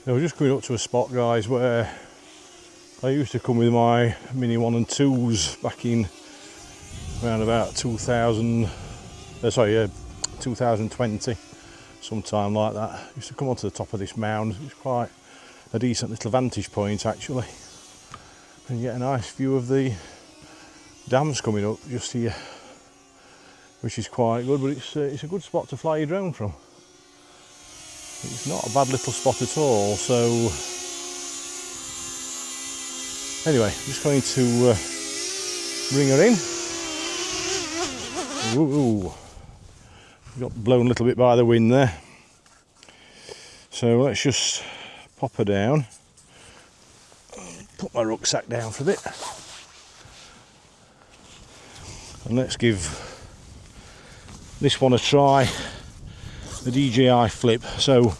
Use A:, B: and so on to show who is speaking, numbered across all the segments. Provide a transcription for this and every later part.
A: So we're just coming up to a spot, guys, where I used to come with my Mini 1 and 2s back in around about 2020, sometime like that. I used to come onto the top of this mound. It's quite a decent little vantage point actually, and you get a nice view of the dams coming up just here, which is quite good. But it's a good spot to fly your drone from. It's not a bad little spot at all. So anyway, I'm just going to bring her in. Ooh, got blown a little bit by the wind there. So let's just pop her down. Put my rucksack down for a bit. And let's give this one a try. The DJI flip. So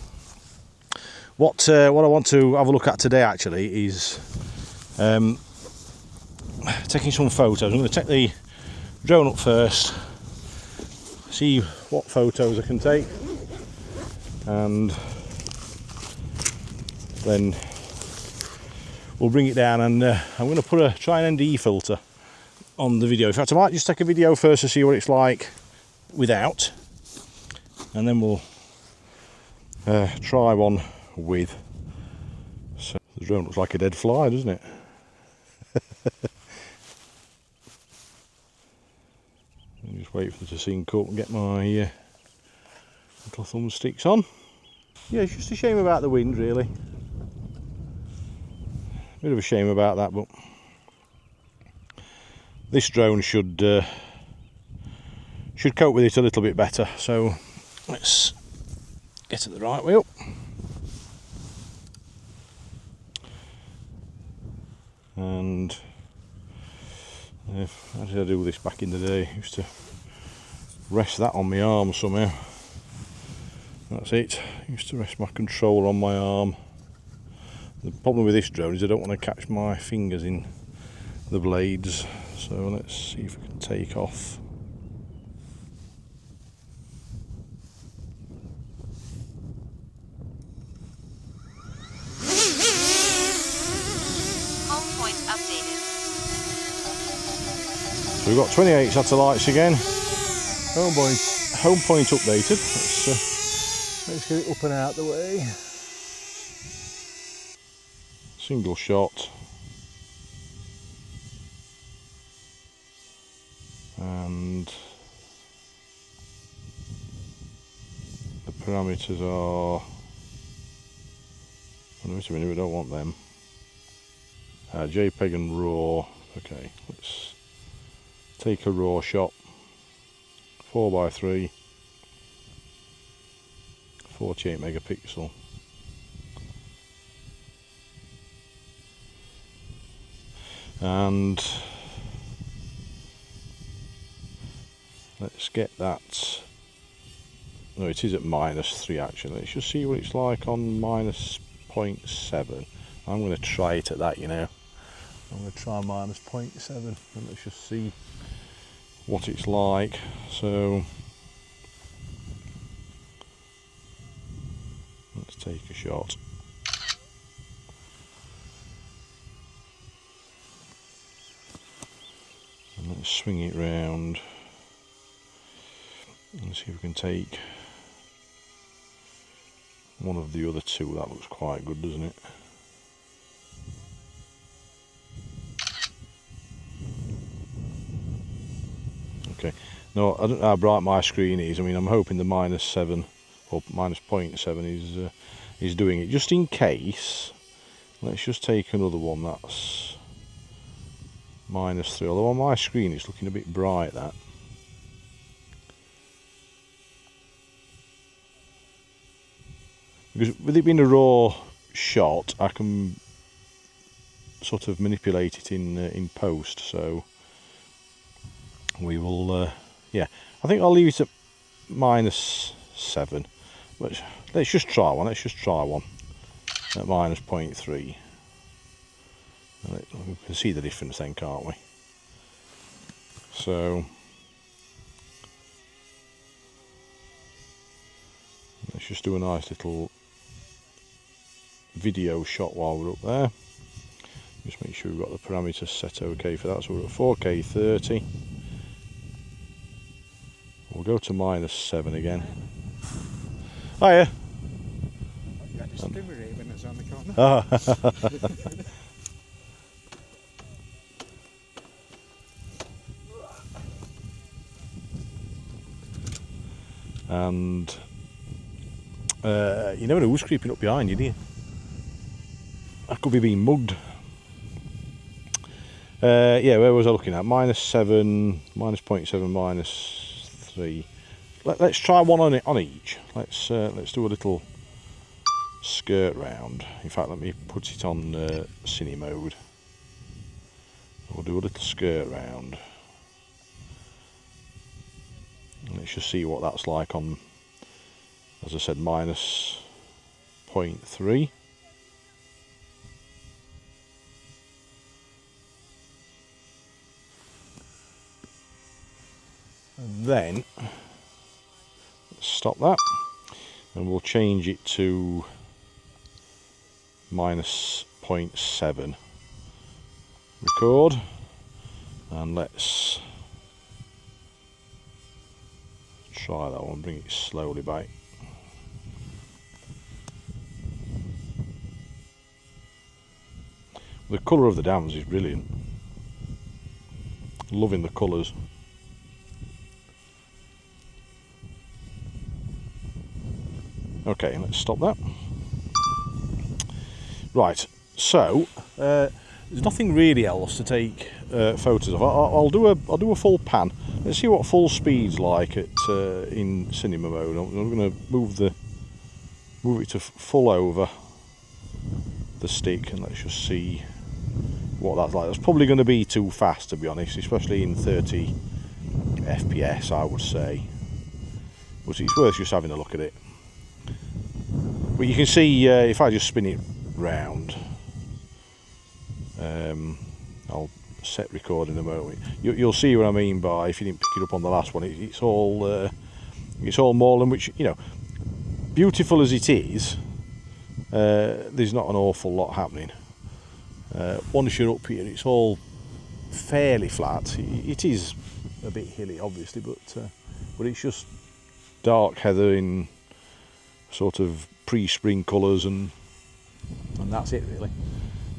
A: what I want to have a look at today actually is taking some photos. I'm going to take the drone up first, see what photos I can take, and then we'll bring it down, and I'm going to try an ND filter on the video. In fact, I might just take a video first to see what it's like without, and then we'll try one with. So the drone looks like a dead fly, doesn't it? I'll just wait for it to sync up and get my little thumbsticks on. Yeah, it's just a shame about the wind, really. Bit of a shame about that, but this drone should cope with it a little bit better. So let's get it the right way up. And how did I do this back in the day? I used to rest that on my arm somehow. That's it. I used to rest my controller on my arm. The problem with this drone is I don't want to catch my fingers in the blades. So let's see if we can take off.
B: Home point updated.
A: So we've got 28 satellites again. Home point updated. Let's get it up and out the way. Single shot. And the parameters are, wait a minute, we don't want them. JPEG and RAW. Okay, let's take a RAW shot. 4x3, 48 megapixel. And let's get that. No, it is at -3 actually. Let's just see what it's like on -0.7. I'm going to try it at that, you know. I'm going to try -0.7 and let's just see what it's like. So let's take a shot. And let's swing it round and see if we can take one of the other two. That looks quite good, doesn't it? Okay, no, I don't know how bright my screen is. I mean, I'm hoping the -7 or -0.7 is doing it. Just in case, let's just take another one that's -3. Although on my screen it's looking a bit bright, that. Because with it being a raw shot, I can sort of manipulate it in post. So we will, yeah, I think I'll leave it at -7. But let's just try one. Let's just try one at -0.3. We can see the difference then, can't we? So let's just do a nice little video shot while we're up there. Just make sure we've got the parameters set okay for that. So we're at 4K 30. We'll go to -7 again. Hiya.
B: You had to stimulate when it's on the corner.
A: And you never know who's creeping up behind you, do you? I could be being mugged. Yeah, where was I looking at? -7, -0.7, -3. Let's try one on each. Let's do a little skirt round. In fact, let me put it on cine mode. We'll do a little skirt round. Let's just see what that's like on, as I said, -0.3. And then let's stop that, and we'll change it to -0.7. Record, and let's try that one. Bring it slowly back. The colour of the dams is brilliant. Loving the colours. Okay, let's stop that. Right, so there's nothing really else to take photos of. I'll do a full pan. Let's see what full speed's like at in cinema mode. I'm going to move it to full over the stick, and let's just see what that's like. That's probably going to be too fast, to be honest, especially in 30 FPS, I would say. But it's worth just having a look at it. But you can see if I just spin it round, I'll set record in a moment. You'll see what I mean by, if you didn't pick it up on the last one, it's all moorland, which, you know, beautiful as it is, there's not an awful lot happening. Once you're up here, it's all fairly flat. It is a bit hilly, obviously, but it's just dark heather in sort of pre-spring colours, and that's it really.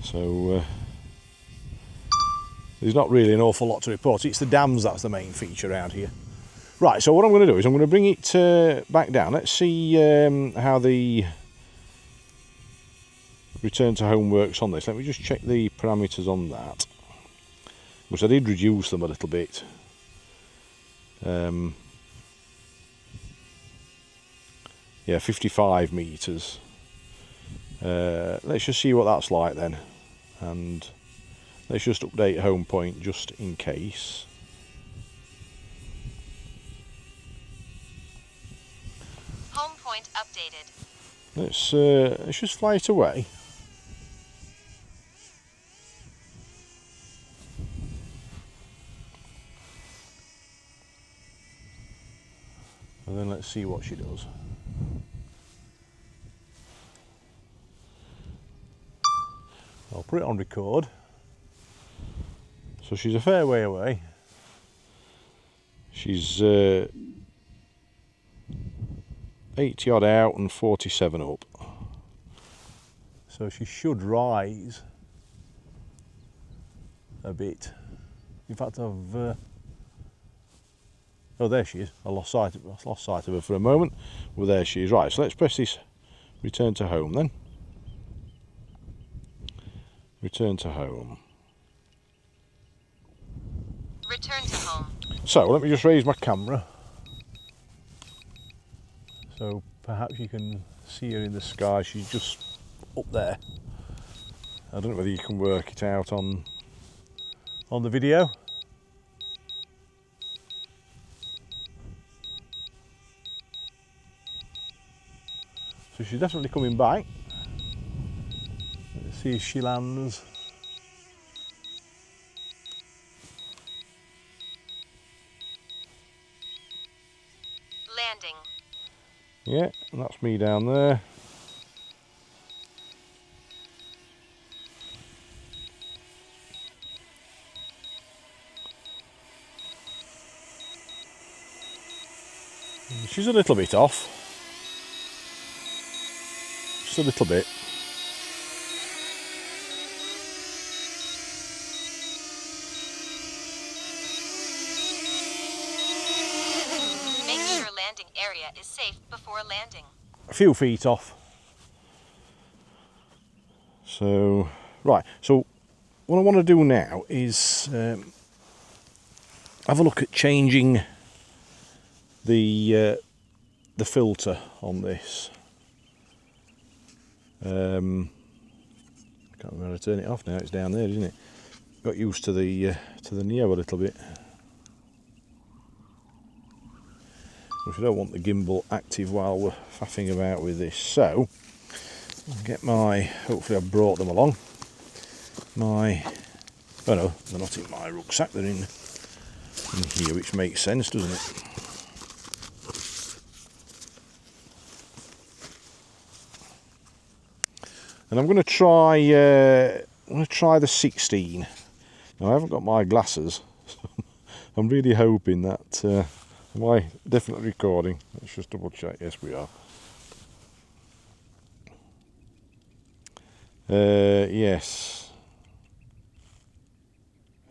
A: So there's not really an awful lot to report. It's the dams that's the main feature around here. Right, so what I'm going to do is I'm going to bring it back down. Let's see how the return to home works on this. Let me just check the parameters on that, which I did reduce them a little bit. Yeah, 55 meters. Let's just see what that's like then, and let's just update home point just in case.
C: Home point updated.
A: Let's just fly it away. And then let's see what she does. I'll put it on record. So she's a fair way away. She's 80 odd out and 47 up. So she should rise a bit. In fact, I've oh, there she is. I lost sight of her for a moment. Well, there she is. Right, so let's press this return to home then. Return to home.
C: Return to home.
A: So let me just raise my camera, so perhaps you can see her in the sky. She's just up there. I don't know whether you can work it out on the video. So she's definitely coming back. Let's see if she lands.
C: Landing.
A: Yeah, and that's me down there. She's a little bit off. Just a little bit.
C: Make sure landing area is safe before landing.
A: A few feet off. So, right, so what I want to do now is have a look at changing the filter on this. I can't remember how to turn it off now. It's down there, isn't it? Got used to the Neo a little bit. If you don't want the gimbal active while we're faffing about with this, so I'll get my. Hopefully, I've brought them along. Oh no, they're not in my rucksack. They're in here, which makes sense, doesn't it? And I'm going to try. I'm going to try the 16. Now I haven't got my glasses. So I'm really hoping that. Am I definitely recording? Let's just double check. Yes, we are. Yes.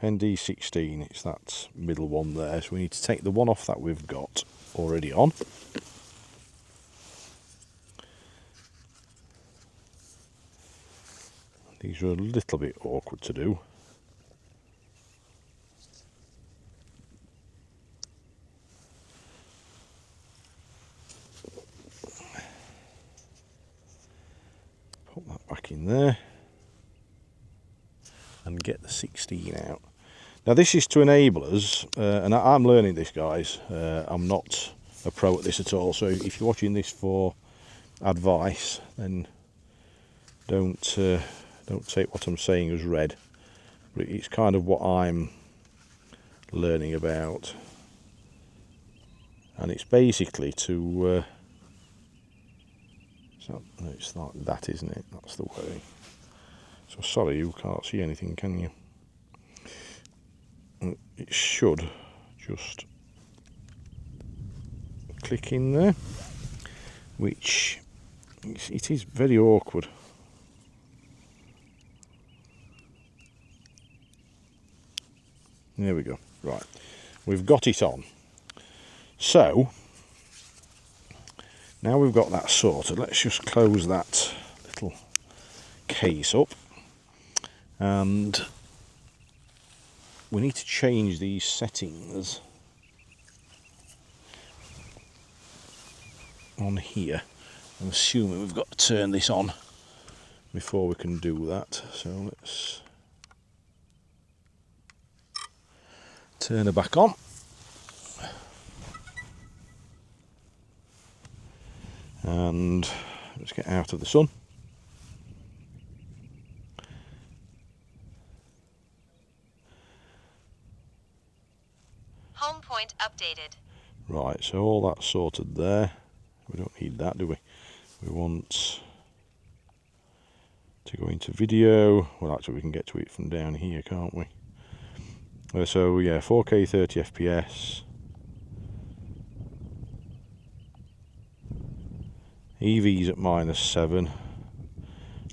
A: ND16. It's that middle one there. So we need to take the one off that we've got already on. These are a little bit awkward to do. Put that back in there and get the 16 out. Now this is to enable us, and I'm learning this, guys. I'm not a pro at this at all, so if you're watching this for advice, then don't take what I'm saying as read. But it's kind of what I'm learning about, and it's basically to so it's like that, isn't it? That's the way. So sorry, you can't see anything, can you? It should just click in there, which it is very awkward. There we go. Right, we've got it on. So now we've got that sorted, let's just close that little case up, and we need to change these settings on here. I'm assuming we've got to turn this on before we can do that, so let's turn her back on. And let's get out of the sun.
C: Home point updated.
A: Right, so all that's sorted there. We don't need that, do we? We want to go into video. Well, actually we can get to it from down here, can't we? So yeah, 4K 30 FPS. EV's at -7.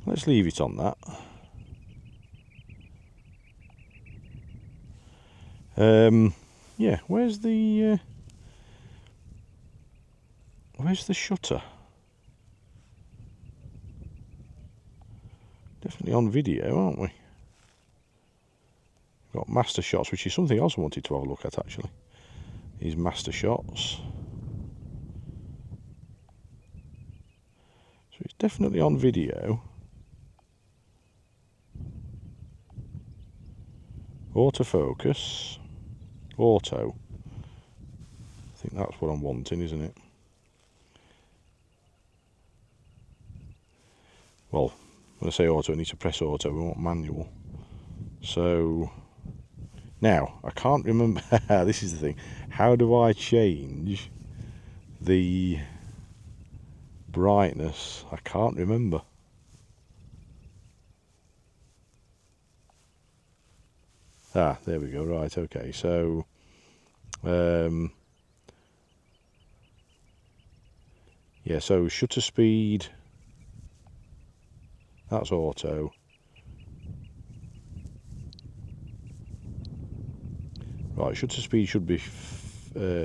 A: Let's leave it on that. Yeah, where's the shutter? Definitely on video, aren't we? We've got Mastershots, which is something else I wanted to have a look at actually. These Mastershots. So it's definitely on video. Autofocus. Auto. I think that's what I'm wanting, isn't it? Well, when I say auto, I need to press auto, we want manual. So, now, I can't remember, this is the thing, how do I change the brightness? I can't remember. Ah, there we go, right, okay, so Yeah, so shutter speed, that's auto. Right, shutter speed should be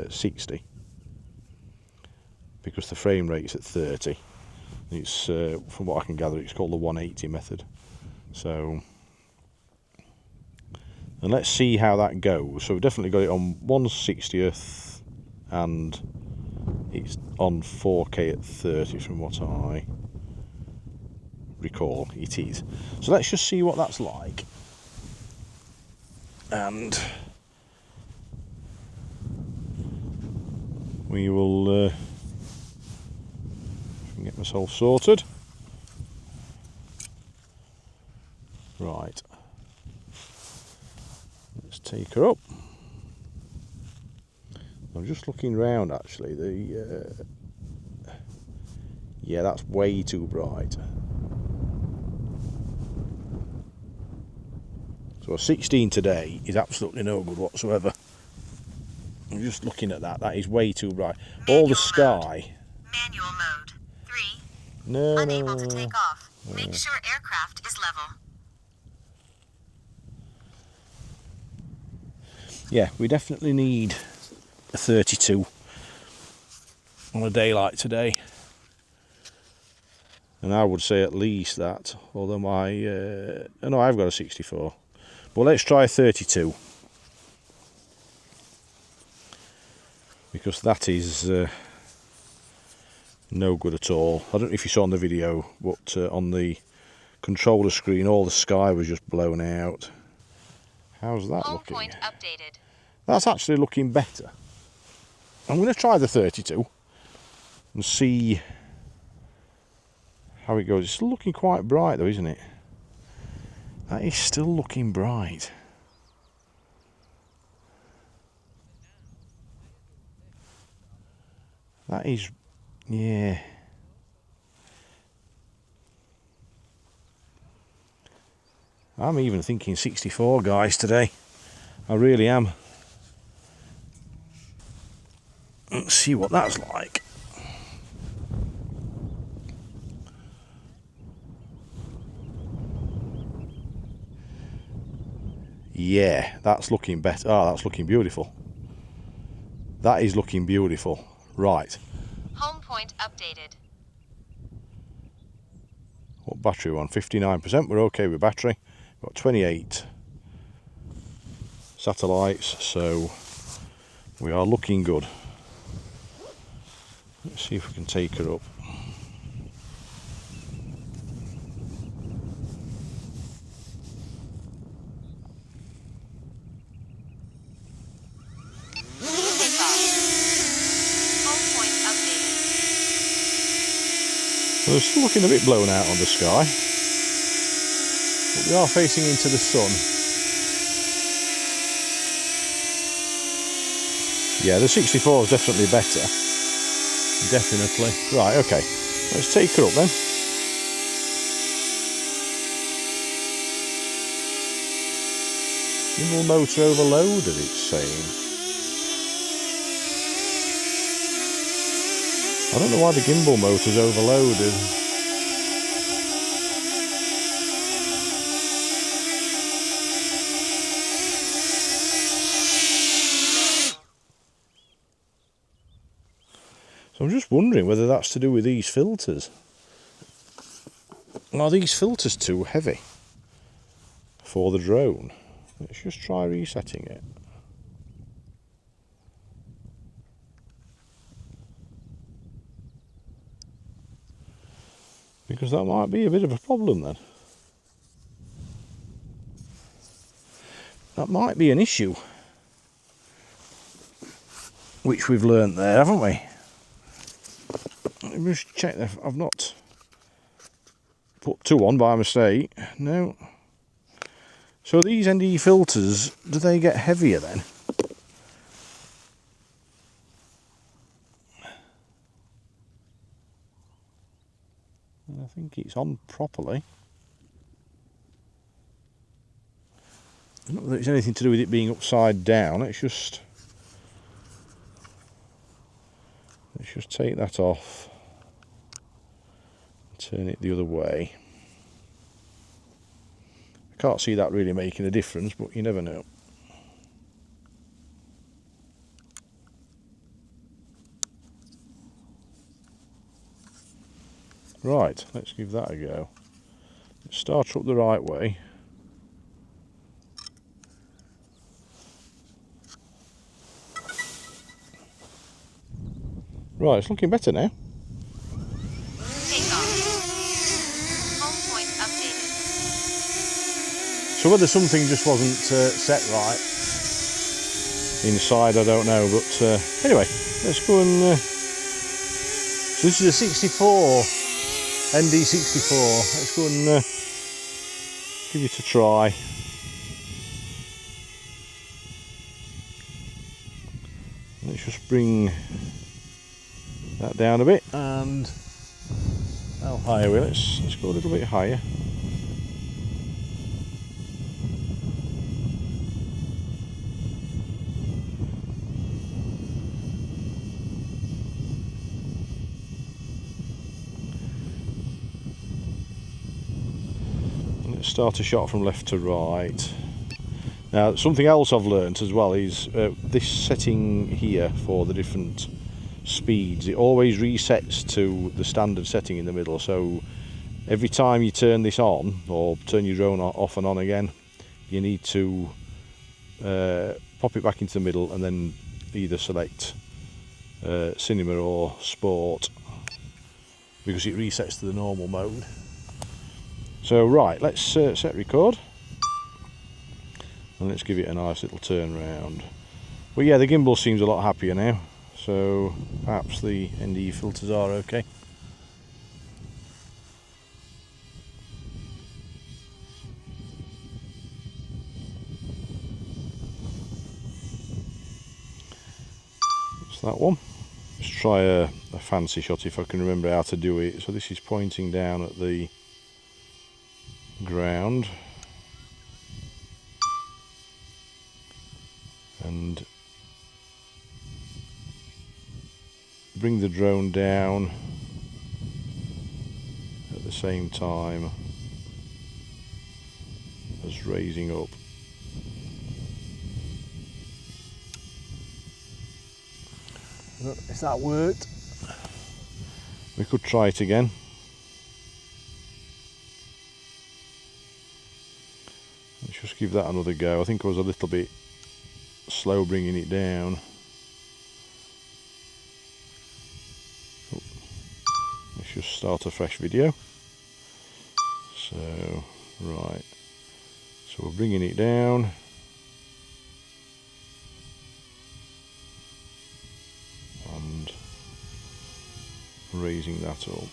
A: 60 because the frame rate's at 30. It's from what I can gather, it's called the 180 method. So, and let's see how that goes. So we've definitely got it on 1/60th, and it's on 4K at 30 from what I recall it is. So let's just see what that's like. And we will get myself sorted. Right. Let's take her up. I'm just looking round actually. Yeah, that's way too bright. So a 16 today is absolutely no good whatsoever. I'm just looking at that. That is way too bright. All the sky.
C: Manual mode. 3.
A: No,
C: Unable
A: no,
C: to
A: no,
C: take
A: no.
C: off. Make sure aircraft is level.
A: Yeah, we definitely need a 32 on a day like today. And I would say at least that, although my no, I've got a 64. But let's try 32 because that is no good at all. I don't know if you saw on the video, but on the controller screen all the sky was just blown out. How's that
C: Home
A: looking?
C: point updated.
A: That's actually looking better. I'm going to try the 32 and see how it goes. It's still looking quite bright though, isn't it? That is still looking bright. That is, yeah. I'm even thinking 64 guys today. I really am. Let's see what that's like. Yeah, that's looking better. Oh, that's looking beautiful. That is looking beautiful. Right.
C: Home point updated.
A: What battery are we on? 59%. We're okay with battery. We've got 28 satellites, so we are looking good. Let's see if we can take her up. Well, it's still looking a bit blown out on the sky, but we are facing into the sun. Yeah, the 64 is definitely better. Definitely. Right, okay. Let's take her up then. Gimbal motor overloaded, it's saying. I don't know why the gimbal motor's overloaded. So I'm just wondering whether that's to do with these filters. Are these filters too heavy for the drone? Let's just try resetting it. Because that might be a bit of a problem then. That might be an issue. Which we've learnt there, haven't we? Let me just check if I've not put 2 on by mistake. No. So these ND filters, do they get heavier then? I think it's on properly. I don't know whether it's anything to do with it being upside down. Let's just take that off. turn it the other way. I can't see that really making a difference, but you never know. Right, let's give that a go. Let's start up the right way. Right, it's looking better now.
C: Take off. Home point updated.
A: So whether something just wasn't set right inside, I don't know. But anyway, let's go and... so this is a 64, ND64. Let's go and give it a try. Let's just bring that down a bit, and how high are we? Let's go a little bit higher. Let's start a shot from left to right. Now, something else I've learnt as well is this setting here for the different speeds, it always resets to the standard setting in the middle. So every time you turn this on, or turn your drone off and on again, you need to pop it back into the middle and then either select cinema or sport, because it resets to the normal mode. So right, let's set record. And let's give it a nice little turn round. But yeah, the gimbal seems a lot happier now, so perhaps the ND filters are okay. That's that one. Let's try a fancy shot if I can remember how to do it. So this is pointing down at the ground. And bring the drone down at the same time as raising up.
B: Has that worked?
A: We could try it again. Let's just give that another go. I think I was a little bit slow bringing it down. Oh, let's just start a fresh video. So, right. So we're bringing it down. And raising that up.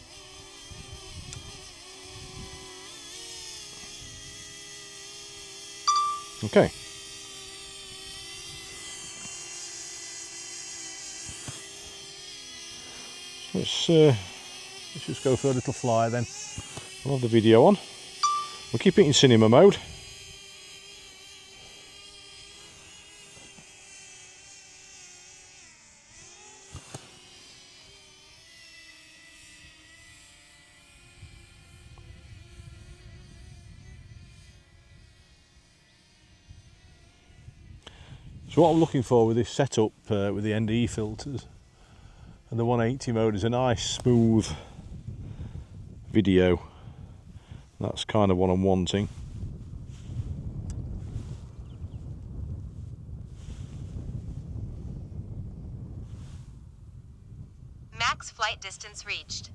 A: Okay. Let's just go for a little fly then. We'll have the video on. We'll keep it in cinema mode. So what I'm looking for with this setup with the ND filters and the 180 mode is a nice smooth video. That's kind of what I'm wanting.
C: Max flight distance reached.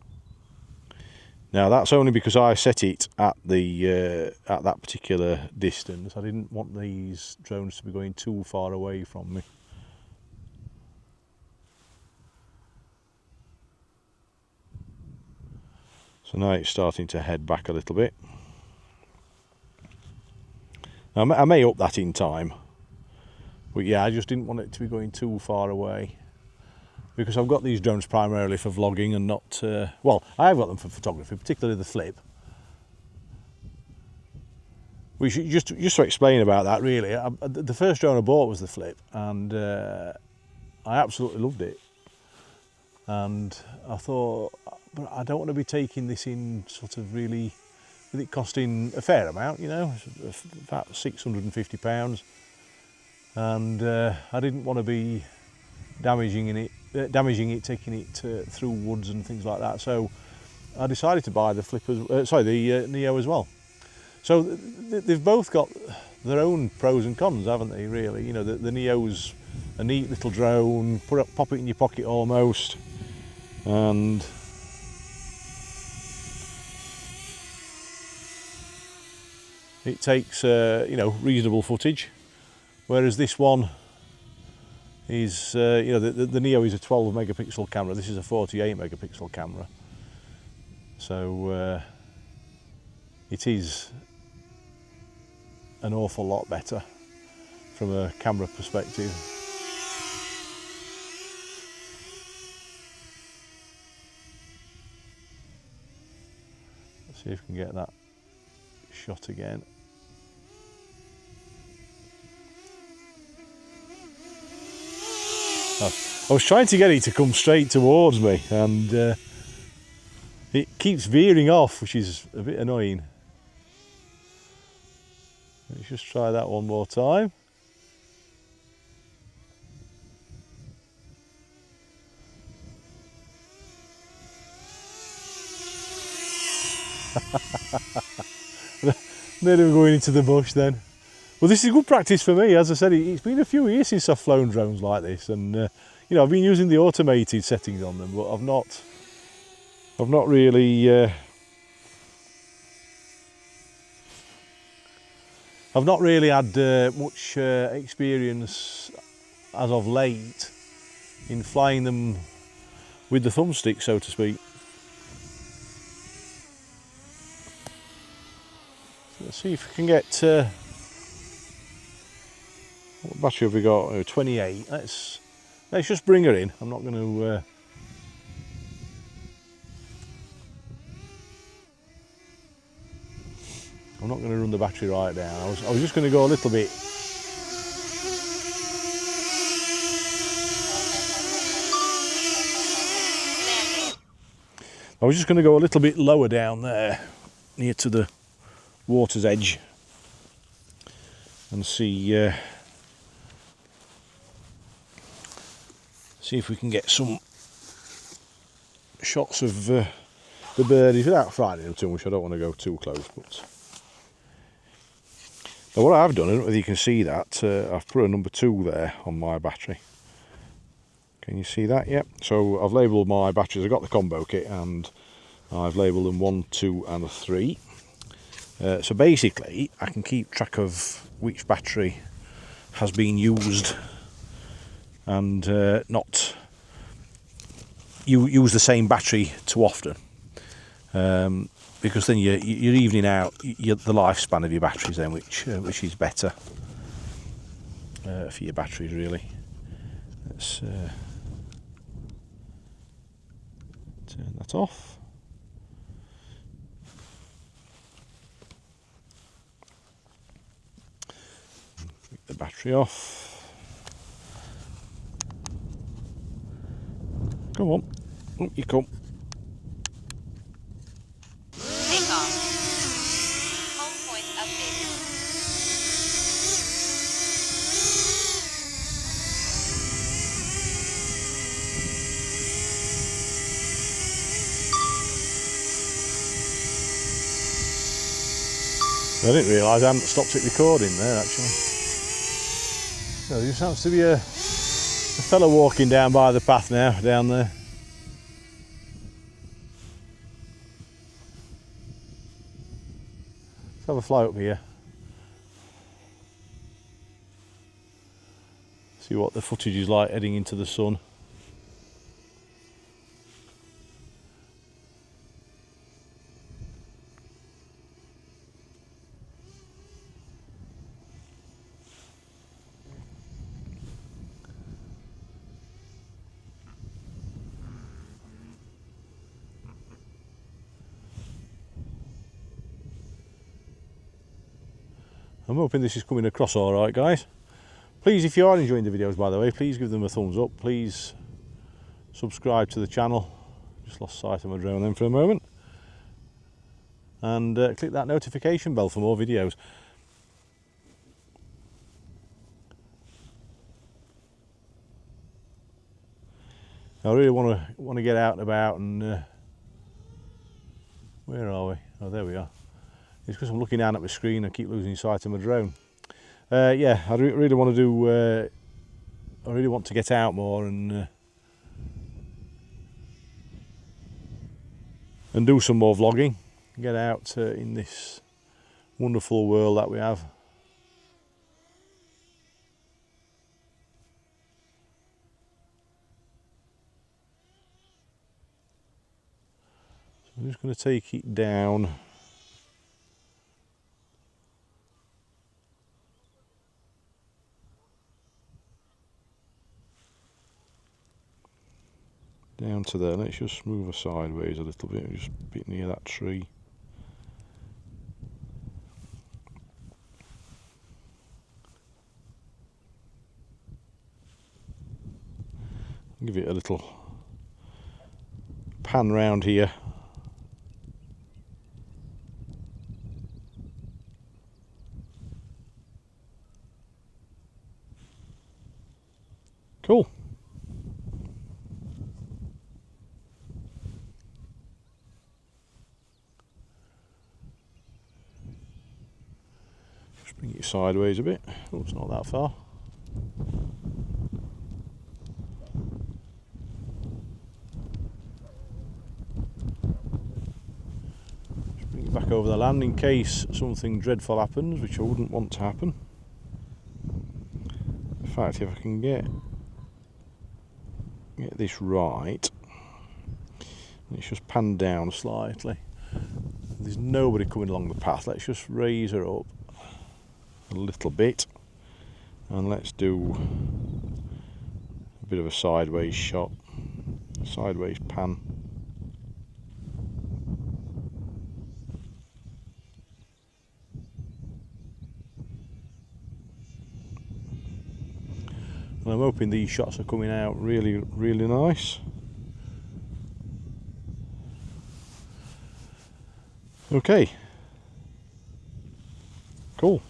A: Now that's only because I set it at the at that particular distance. I didn't want these drones to be going too far away from me. So now it's starting to head back a little bit. Now, I may up that in time, but yeah, I just didn't want it to be going too far away, because I've got these drones primarily for vlogging and not, well, I have got them for photography, particularly the flip. We should just to explain about that really, the first drone I bought was the flip, and I absolutely loved it. And I thought, but I don't want to be taking this in sort of really, with it costing a fair amount, you know, about £650, and I didn't want to be damaging it, taking it through woods and things like that. So I decided to buy the the Neo as well. So they've both got their own pros and cons, haven't they? Really, you know, the Neo's a neat little drone, pop it in your pocket almost, and it takes you know, reasonable footage, whereas this one is you know, the Neo is a 12 megapixel camera. This is a 48 megapixel camera, so it is an awful lot better from a camera perspective. Let's see if we can get that shot again. I was trying to get it to come straight towards me, and it keeps veering off, which is a bit annoying. Let's just try that one more time. Then we're going into the bush then. Well, this is good practice for me. As I said, it's been a few years since I've flown drones like this, and you know, I've been using the automated settings on them, but I've not really had much experience as of late in flying them with the thumbstick, so to speak. So let's see if we can get. What battery have we got? Oh, 28. Let's just bring her in. I'm not going to. I'm not going to run the battery right down. I was just going to go a little bit. I was just going to go a little bit lower down there, near to the water's edge, and see if we can get some shots of the birdies without frightening them too much. I don't want to go too close, but now what I've done, I don't know whether you can see that, I've put a number 2 there on my battery. Can you see that? Yep. So I've labelled my batteries. I've got the combo kit and I've labelled them 1, 2 and 3. So basically I can keep track of which battery has been used and not use the same battery too often, because then you're evening out the lifespan of your batteries then, which is better for your batteries really. Let's turn that off. Take the battery off. Come on, up you come.
C: Take off. Home point updated.
A: I didn't realise I hadn't stopped it recording there actually. So there just happens to be a fellow walking down by the path now, down there. Let's have a fly up here. See what the footage is like heading into the sun. I'm hoping this is coming across all right, guys. Please, if you are enjoying the videos, by the way, please give them a thumbs up. Please subscribe to the channel. Just lost sight of my drone then for a moment. And click that notification bell for more videos. I really want to get out and about and where are we? Oh, there we are. It's because I'm looking down at my screen and keep losing sight of my drone. Yeah, I really want to do. I really want to get out more and do some more vlogging. Get out in this wonderful world that we have. So I'm just going to take it down. Down to there. Let's just move her sideways a little bit, just a bit near that tree. Give it a little pan round here. Cool. Just bring it sideways a bit. Oh, it's not that far. Just bring it back over the land in case something dreadful happens, which I wouldn't want to happen. In fact, if I can get this right, let's just pan down slightly. There's nobody coming along the path. Let's just raise her up a little bit and let's do a bit of a sideways shot, sideways pan. And I'm hoping these shots are coming out really, really nice. Okay. Cool.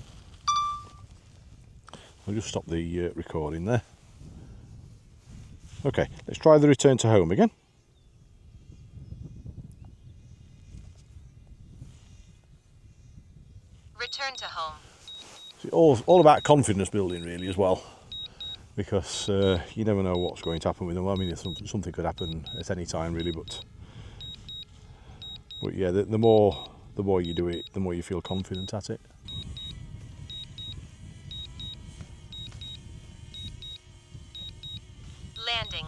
A: I'll just stop the recording there. Okay, let's try the return to home again.
C: Return to home.
A: It's all about confidence building really as well. Because you never know what's going to happen with them. I mean, something could happen at any time, really. But yeah, the more you do it, the more you feel confident at it.
C: Landing.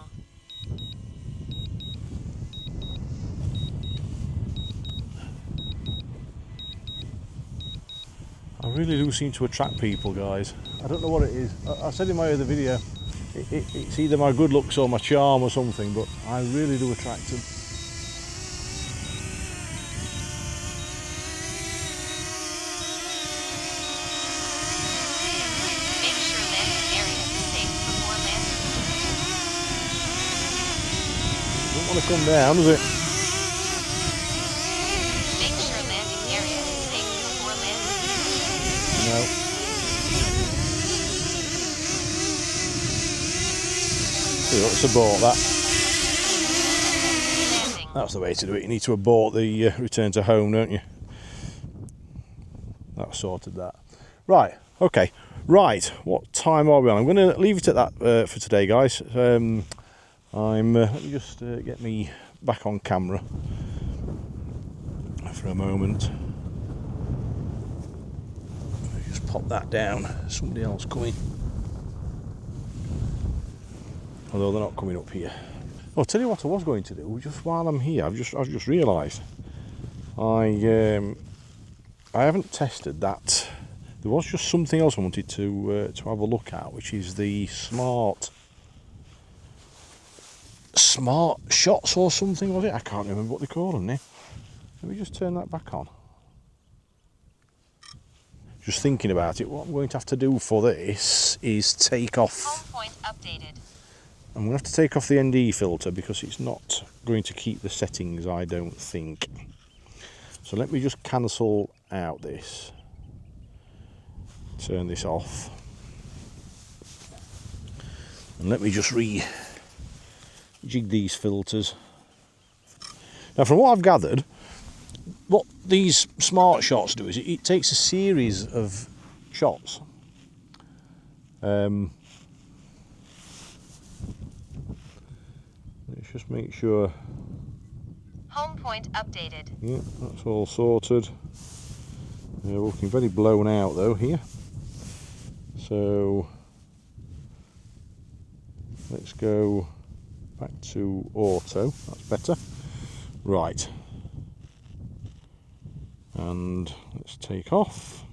A: I really do seem to attract people, guys. I don't know what it is. I said in my other video, it's either my good looks or my charm or something, but I really do attract them.
C: Make sure landing area is safe before landing.
A: Don't want to come down, does it?
C: Make sure landing area is safe before landing.
A: No. Let's abort that.
C: Landing.
A: That's the way to do it. You need to abort the return to home, don't you? That sorted that. Right, okay. Right, what time are we on? I'm going to leave it at that for today, guys. Let me just get me back on camera for a moment. Let me just pop that down. Somebody else coming. Although they're not coming up here. I'll tell you what I was going to do. Just while I'm here, I've just realised I haven't tested that. There was just something else I wanted to have a look at, which is the smart shots or something, was it? I can't remember what they call them now. Let me just turn that back on. Just thinking about it, what I'm going to have to do for this is take off.
C: Home point updated.
A: I'm going to have to take off the ND filter because it's not going to keep the settings, I don't think. So let me just cancel out this. Turn this off. And let me just re-jig these filters. Now, from what I've gathered, what these smart shots do is it takes a series of shots. Let's just make sure.
C: Home point updated.
A: Yeah, that's all sorted. We're looking very blown out though here. So let's go back to auto. That's better. Right. And let's take off.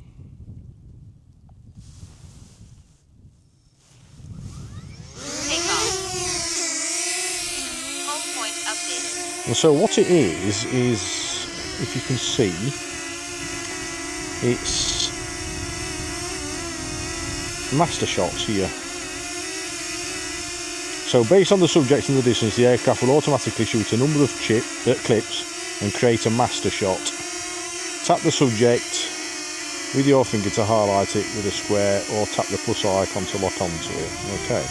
C: Take off. Home point updated.
A: And so what it is if you can see, it's Mastershots here. So based on the subject and the distance, the aircraft will automatically shoot a number of clips and create a master shot. Tap the subject with your finger to highlight it with a square, or tap the plus icon to lock onto it. Okay.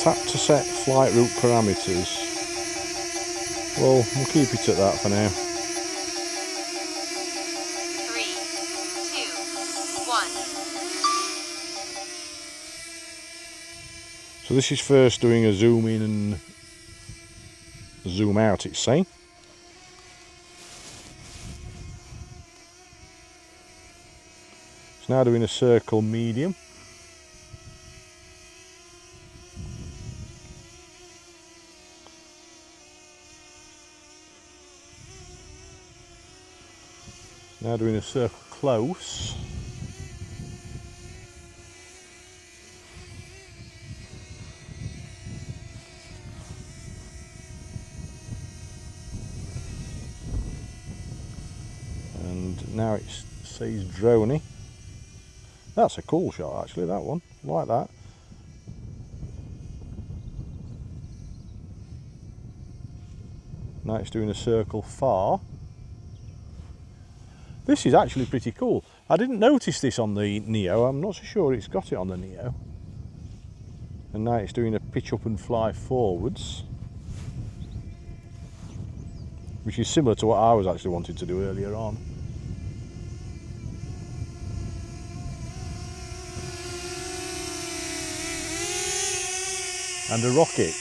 A: Tap to set flight route parameters. Well, we'll keep it at that for now.
C: 3, 2, 1.
A: So this is first doing a zoom in and zoom out, it's saying. It's now doing a circle medium. Now doing a circle close. And now it says droney. That's a cool shot actually, that one. I like that. Now it's doing a circle far. This is actually pretty cool. I didn't notice this on the Neo. I'm not so sure it's got it on the Neo. And now it's doing a pitch up and fly forwards, which is similar to what I was actually wanting to do earlier on. And a rocket.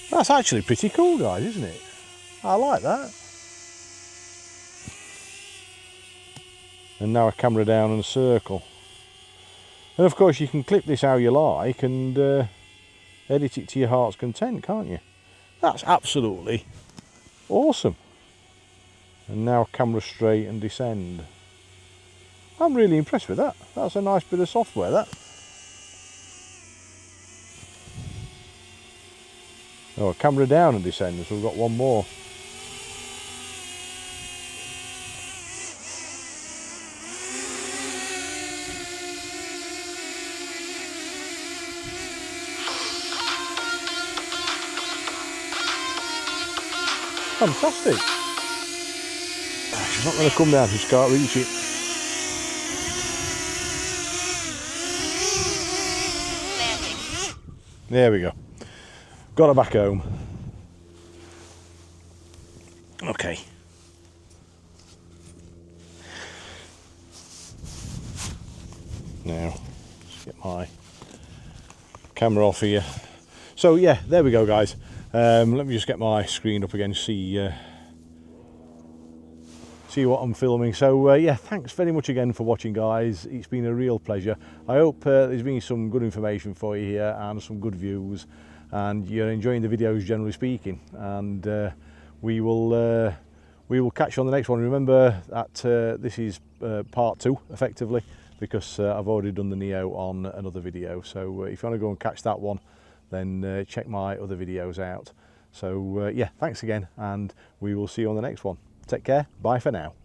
A: That's actually pretty cool, guys, isn't it? I like that. And now a camera down and a circle. And of course you can clip this how you like and edit it to your heart's content, can't you? That's absolutely awesome. And now camera straight and descend. I'm really impressed with that. That's a nice bit of software, that. Oh, camera down and descend, so we've got one more. Fantastic. She's not going to come down, she can't reach it.
C: Landing.
A: There we go. Got her back home. Okay. Now, let's get my camera off here. So yeah, there we go, guys. Let me just get my screen up again, see what I'm filming. So yeah, thanks very much again for watching, guys. It's been a real pleasure. I hope there's been some good information for you here and some good views, and you're enjoying the videos generally speaking. And we will catch you on the next one. Remember that this is part 2 effectively, because I've already done the Neo on another video. So if you want to go and catch that one, then check my other videos out. So yeah, thanks again, and we will see you on the next one. Take care, bye for now.